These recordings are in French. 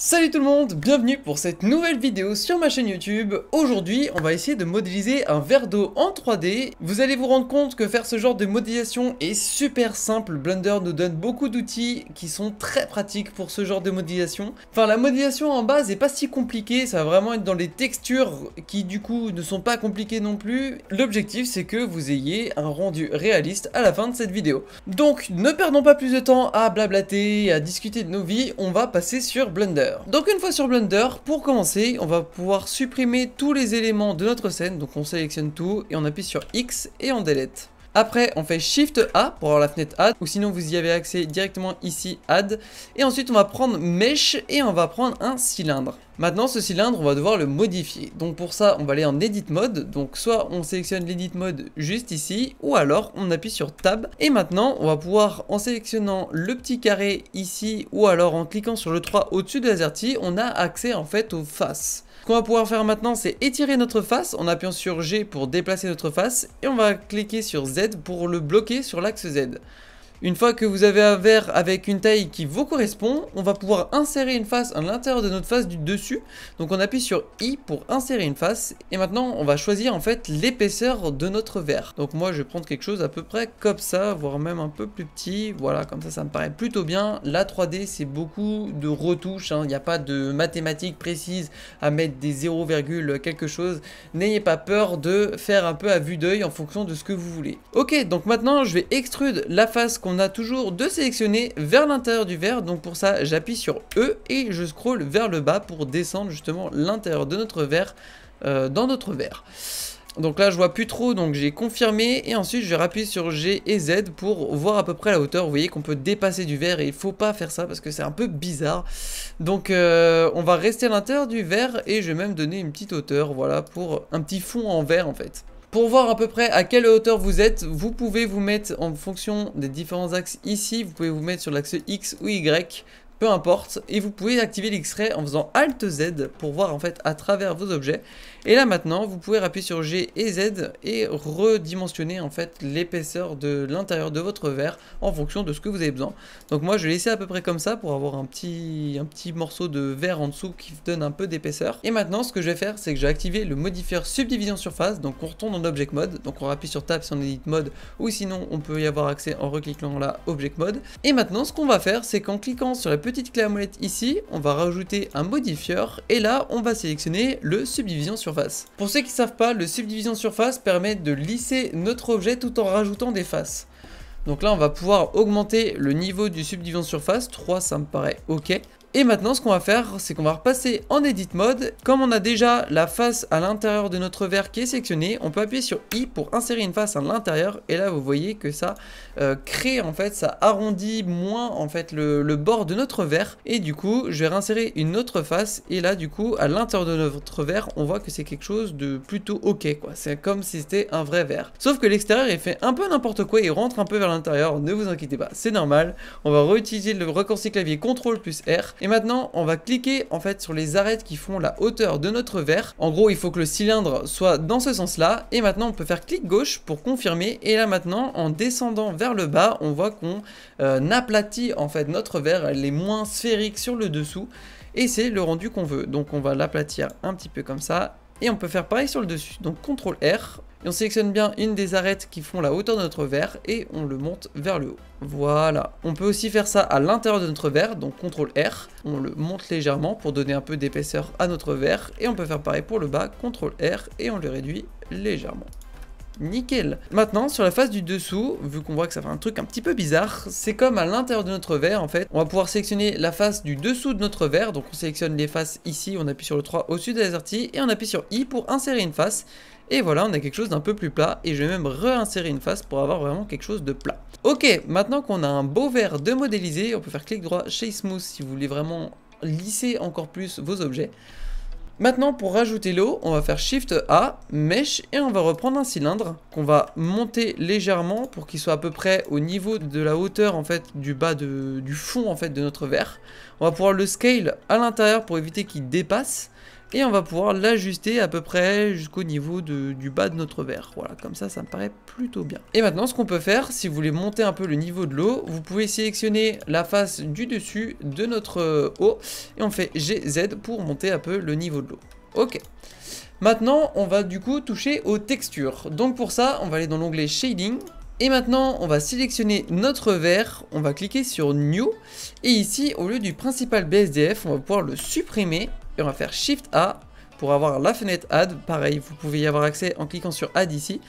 Salut tout le monde, bienvenue pour cette nouvelle vidéo sur ma chaîne YouTube. Aujourd'hui, on va essayer de modéliser un verre d'eau en 3D. Vous allez vous rendre compte que faire ce genre de modélisation est super simple. Blender nous donne beaucoup d'outils qui sont très pratiques pour ce genre de modélisation. Enfin, la modélisation en base est pas si compliquée, ça va vraiment être dans les textures qui du coup ne sont pas compliquées non plus. L'objectif, c'est que vous ayez un rendu réaliste à la fin de cette vidéo. Donc, ne perdons pas plus de temps à blablater, à discuter de nos vies, on va passer sur Blender. Donc une fois sur Blender, pour commencer, on va pouvoir supprimer tous les éléments de notre scène. Donc on sélectionne tout et on appuie sur X et on delete. Après, on fait Shift A pour avoir la fenêtre Add, ou sinon vous y avez accès directement ici, Add. Et ensuite, on va prendre Mesh et on va prendre un cylindre. Maintenant, ce cylindre, on va devoir le modifier. Donc pour ça, on va aller en Edit Mode. Donc soit on sélectionne l'Edit Mode juste ici, ou alors on appuie sur Tab. Et maintenant, on va pouvoir, en sélectionnant le petit carré ici, ou alors en cliquant sur le 3 au-dessus de l'AZERTY, on a accès en fait aux faces. Ce qu'on va pouvoir faire maintenant, c'est étirer notre face en appuyant sur G pour déplacer notre face et on va cliquer sur Z pour le bloquer sur l'axe Z. Une fois que vous avez un verre avec une taille qui vous correspond, on va pouvoir insérer une face à l'intérieur de notre face du dessus. Donc on appuie sur I pour insérer une face. Et maintenant, on va choisir en fait l'épaisseur de notre verre. Donc moi, je vais prendre quelque chose à peu près comme ça, voire même un peu plus petit. Voilà, comme ça me paraît plutôt bien. La 3D, c'est beaucoup de retouches. Il n'y a pas de mathématiques précises à mettre des 0, quelque chose. N'ayez pas peur de faire un peu à vue d'œil en fonction de ce que vous voulez. Ok, donc maintenant, je vais extrude la face qu'on a toujours de sélectionner vers l'intérieur du verre. Donc pour ça, j'appuie sur E et je scrolle vers le bas pour descendre justement l'intérieur de notre verre dans notre verre. Donc là je vois plus trop, donc j'ai confirmé et ensuite je vais appuyer sur G et Z pour voir à peu près la hauteur. Vous voyez qu'on peut dépasser du verre et il faut pas faire ça parce que c'est un peu bizarre. Donc on va rester à l'intérieur du verre et je vais même donner une petite hauteur, voilà, pour un petit fond en verre en fait. Pour voir à peu près à quelle hauteur vous êtes, vous pouvez vous mettre en fonction des différents axes ici, vous pouvez vous mettre sur l'axe X ou Y, peu importe, et vous pouvez activer l'X-ray en faisant Alt Z pour voir en fait à travers vos objets. Et là maintenant, vous pouvez appuyer sur G et Z et redimensionner en fait l'épaisseur de l'intérieur de votre verre en fonction de ce que vous avez besoin. Donc moi je vais laisser à peu près comme ça pour avoir un petit morceau de verre en dessous qui donne un peu d'épaisseur. Et maintenant ce que je vais faire, c'est que je vais activer le modifieur subdivision surface. Donc on retourne en Object Mode, donc on appuie sur Tab si on Edit Mode, ou sinon on peut y avoir accès en recliquant là Object Mode. Et maintenant ce qu'on va faire, c'est qu'en cliquant sur la petite clé à molette ici, on va rajouter un modifieur et là on va sélectionner le subdivision surface. Pour ceux qui ne savent pas, le subdivision surface permet de lisser notre objet tout en rajoutant des faces. Donc là on va pouvoir augmenter le niveau du subdivision surface, 3 ça me paraît ok. Et maintenant ce qu'on va faire, c'est qu'on va repasser en Edit Mode. Comme on a déjà la face à l'intérieur de notre verre qui est sélectionnée, on peut appuyer sur I pour insérer une face à l'intérieur. Et là vous voyez que ça crée en fait, ça arrondit moins en fait le bord de notre verre. Et du coup je vais réinsérer une autre face. Et là du coup à l'intérieur de notre verre, on voit que c'est quelque chose de plutôt ok quoi. C'est comme si c'était un vrai verre. Sauf que l'extérieur il fait un peu n'importe quoi, il rentre un peu vers l'intérieur. Ne vous inquiétez pas, c'est normal. On va réutiliser le raccourci clavier CTRL plus R. Et maintenant, on va cliquer en fait sur les arêtes qui font la hauteur de notre verre. En gros, il faut que le cylindre soit dans ce sens-là. Et maintenant, on peut faire clic gauche pour confirmer. Et là maintenant, en descendant vers le bas, on voit qu'on aplatit en fait notre verre. Elle est moins sphérique sur le dessous. Et c'est le rendu qu'on veut. Donc on va l'aplatir un petit peu comme ça. Et on peut faire pareil sur le dessus. Donc CTRL R. Et on sélectionne bien une des arêtes qui font la hauteur de notre verre et on le monte vers le haut. Voilà. On peut aussi faire ça à l'intérieur de notre verre, donc CTRL R. On le monte légèrement pour donner un peu d'épaisseur à notre verre. Et on peut faire pareil pour le bas, CTRL R, et on le réduit légèrement. Nickel. Maintenant sur la face du dessous, vu qu'on voit que ça fait un truc un petit peu bizarre, c'est comme à l'intérieur de notre verre en fait. On va pouvoir sélectionner la face du dessous de notre verre. Donc on sélectionne les faces ici, on appuie sur le 3 au-dessus de l'AZERTY et on appuie sur I pour insérer une face. Et voilà, on a quelque chose d'un peu plus plat et je vais même réinsérer une face pour avoir vraiment quelque chose de plat. Ok, maintenant qu'on a un beau verre de modéliser, on peut faire clic droit chez Smooth si vous voulez vraiment lisser encore plus vos objets. Maintenant pour rajouter l'eau, on va faire Shift A, Mesh et on va reprendre un cylindre qu'on va monter légèrement pour qu'il soit à peu près au niveau de la hauteur en fait du bas du fond en fait de notre verre. On va pouvoir le scale à l'intérieur pour éviter qu'il dépasse. et on va pouvoir l'ajuster à peu près jusqu'au niveau du bas de notre verre. Voilà, comme ça me paraît plutôt bien. Et maintenant, ce qu'on peut faire, si vous voulez monter un peu le niveau de l'eau, vous pouvez sélectionner la face du dessus de notre eau, et on fait GZ pour monter un peu le niveau de l'eau. Ok. Maintenant, on va du coup toucher aux textures. Donc pour ça, on va aller dans l'onglet Shading. Et maintenant, on va sélectionner notre verre, on va cliquer sur New, et ici, au lieu du principal BSDF, on va pouvoir le supprimer, et on va faire Shift A pour avoir la fenêtre Add. Pareil, vous pouvez y avoir accès en cliquant sur Add ici.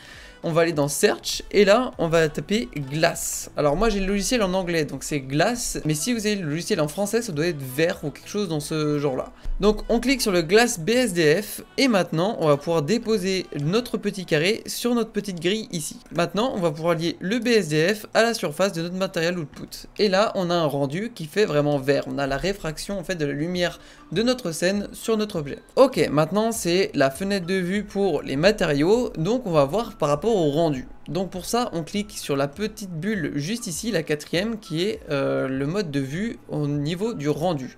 On va aller dans Search, et là, on va taper Glass. Alors moi, j'ai le logiciel en anglais, donc c'est Glass, mais si vous avez le logiciel en français, ça doit être vert ou quelque chose dans ce genre-là. Donc on clique sur le Glass BSDF, et maintenant, on va pouvoir déposer notre petit carré sur notre petite grille ici. Maintenant, on va pouvoir lier le BSDF à la surface de notre matériel output. Et là, on a un rendu qui fait vraiment vert. On a la réfraction en fait de la lumière de notre scène sur notre objet. Ok, maintenant c'est la fenêtre de vue pour les matériaux, donc on va voir par rapport au rendu. Donc pour ça, on clique sur la petite bulle juste ici, la 4e, qui est le mode de vue au niveau du rendu.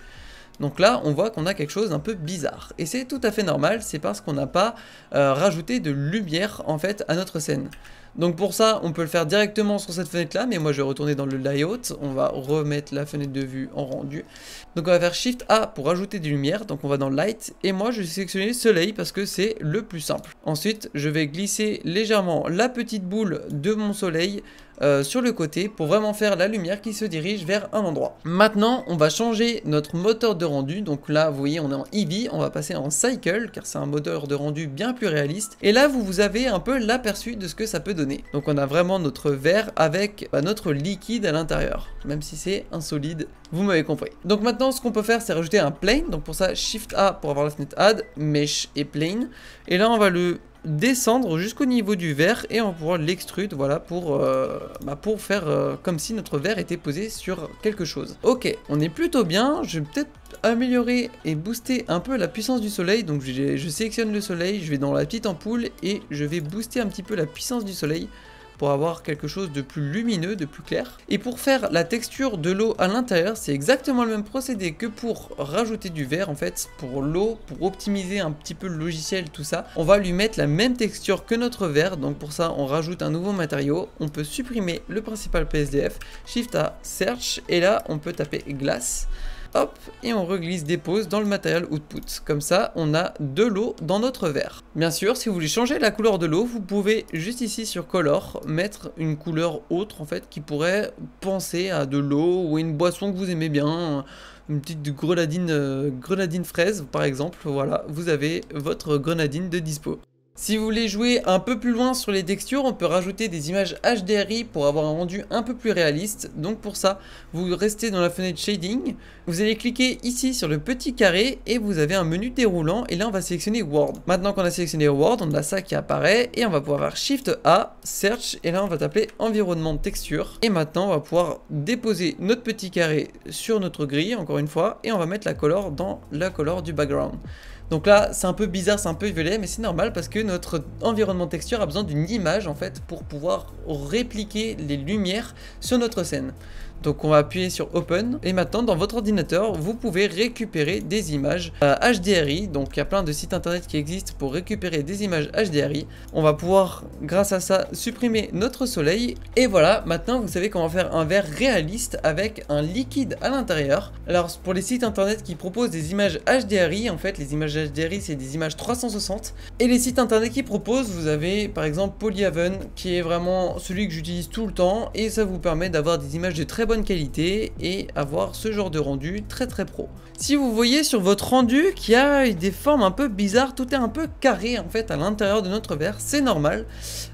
Donc là, on voit qu'on a quelque chose d'un peu bizarre. Et c'est tout à fait normal, c'est parce qu'on n'a pas rajouté de lumière en fait à notre scène. Donc pour ça, on peut le faire directement sur cette fenêtre-là, mais moi je vais retourner dans le layout, on va remettre la fenêtre de vue en rendu. Donc on va faire Shift A pour ajouter des lumières, donc on va dans Light, et moi je vais sélectionner Soleil parce que c'est le plus simple. Ensuite, je vais glisser légèrement la petite boule de mon soleil sur le côté pour vraiment faire la lumière qui se dirige vers un endroit. Maintenant, on va changer notre moteur de rendu, donc là vous voyez on est en Eevee, on va passer en Cycle car c'est un moteur de rendu bien plus réaliste, et là vous avez un peu l'aperçu de ce que ça peut donner. Donc on a vraiment notre verre avec notre liquide à l'intérieur, même si c'est un solide, vous m'avez compris. Donc maintenant ce qu'on peut faire c'est rajouter un plane, donc pour ça Shift A pour avoir la fenêtre Add, Mesh et Plane, et là on va le descendre jusqu'au niveau du verre et on va pouvoir l'extrude, voilà, pour faire comme si notre verre était posé sur quelque chose. Ok, on est plutôt bien, je vais peut-être améliorer et booster un peu la puissance du soleil, donc je sélectionne le soleil, je vais dans la petite ampoule et je vais booster un petit peu la puissance du soleil pour avoir quelque chose de plus lumineux, de plus clair. Et pour faire la texture de l'eau à l'intérieur, c'est exactement le même procédé que pour rajouter du verre en fait, pour l'eau, pour optimiser un petit peu le logiciel, tout ça. On va lui mettre la même texture que notre verre, donc pour ça on rajoute un nouveau matériau, on peut supprimer le principal PSDF, Shift A, Search, et là on peut taper Glass. Hop, et on reglisse dépose dans le matériel output. Comme ça, on a de l'eau dans notre verre. Bien sûr, si vous voulez changer la couleur de l'eau, vous pouvez juste ici sur Color, mettre une couleur autre en fait, qui pourrait penser à de l'eau ou une boisson que vous aimez bien, une petite grenadine fraise par exemple. Voilà, vous avez votre grenadine de dispo. Si vous voulez jouer un peu plus loin sur les textures, on peut rajouter des images HDRI pour avoir un rendu un peu plus réaliste. Donc pour ça, vous restez dans la fenêtre Shading, vous allez cliquer ici sur le petit carré et vous avez un menu déroulant, et là on va sélectionner World. Maintenant qu'on a sélectionné World, on a ça qui apparaît et on va pouvoir faire Shift A, Search, et là on va taper environnement de texture. Et maintenant on va pouvoir déposer notre petit carré sur notre grille, encore une fois, et on va mettre la color dans la color du background. Donc là, c'est un peu bizarre, c'est un peu violet, mais c'est normal parce que notre environnement texture a besoin d'une image en fait pour pouvoir répliquer les lumières sur notre scène. Donc on va appuyer sur Open, et maintenant dans votre ordinateur vous pouvez récupérer des images HDRI. Donc il y a plein de sites internet qui existent pour récupérer des images HDRI. On va pouvoir grâce à ça supprimer notre soleil, et voilà, maintenant vous savez comment faire un verre réaliste avec un liquide à l'intérieur. Alors pour les sites internet qui proposent des images HDRI, en fait les images HDRI c'est des images 360, et les sites internet qui proposent, vous avez par exemple Polyhaven qui est vraiment celui que j'utilise tout le temps, et ça vous permet d'avoir des images de très bonne qualité et avoir ce genre de rendu très pro. Si vous voyez sur votre rendu qu'il y a des formes un peu bizarres, tout est un peu carré en fait à l'intérieur de notre verre, c'est normal.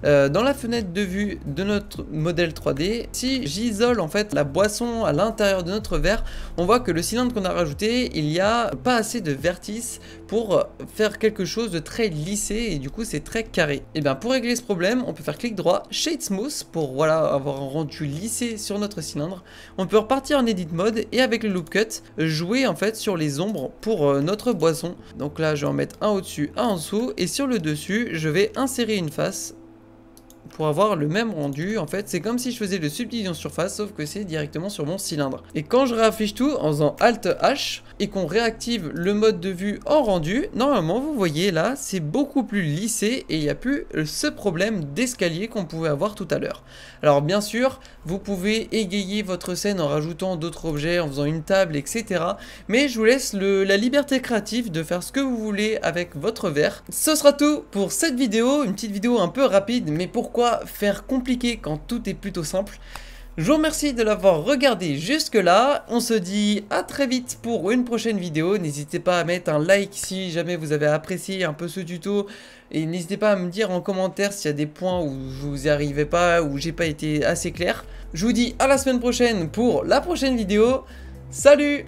Dans la fenêtre de vue de notre modèle 3D, si j'isole en fait la boisson à l'intérieur de notre verre, on voit que le cylindre qu'on a rajouté, il n'y a pas assez de vertices pour faire quelque chose de très lissé, et du coup c'est très carré. Et bien pour régler ce problème, on peut faire clic droit, Shade Smooth pour voilà avoir un rendu lissé sur notre cylindre. On peut repartir en Edit Mode et avec le Loop Cut jouer en fait sur les ombres pour notre boisson. Donc là je vais en mettre un au-dessus, un en dessous, et sur le dessus je vais insérer une face pour avoir le même rendu. En fait, c'est comme si je faisais le subdivision surface, sauf que c'est directement sur mon cylindre. Et quand je réaffiche tout en faisant Alt H et qu'on réactive le mode de vue en rendu, normalement, vous voyez là, c'est beaucoup plus lissé et il n'y a plus ce problème d'escalier qu'on pouvait avoir tout à l'heure. Alors bien sûr, vous pouvez égayer votre scène en rajoutant d'autres objets, en faisant une table, etc. Mais je vous laisse la liberté créative de faire ce que vous voulez avec votre verre. Ce sera tout pour cette vidéo, une petite vidéo un peu rapide, mais pourquoi faire compliqué quand tout est plutôt simple? Je vous remercie de l'avoir regardé jusque là, on se dit à très vite pour une prochaine vidéo, n'hésitez pas à mettre un like si jamais vous avez apprécié un peu ce tuto, et n'hésitez pas à me dire en commentaire s'il y a des points où vous n'y arrivez pas, où j'ai pas été assez clair. Je vous dis à la semaine prochaine pour la prochaine vidéo, salut!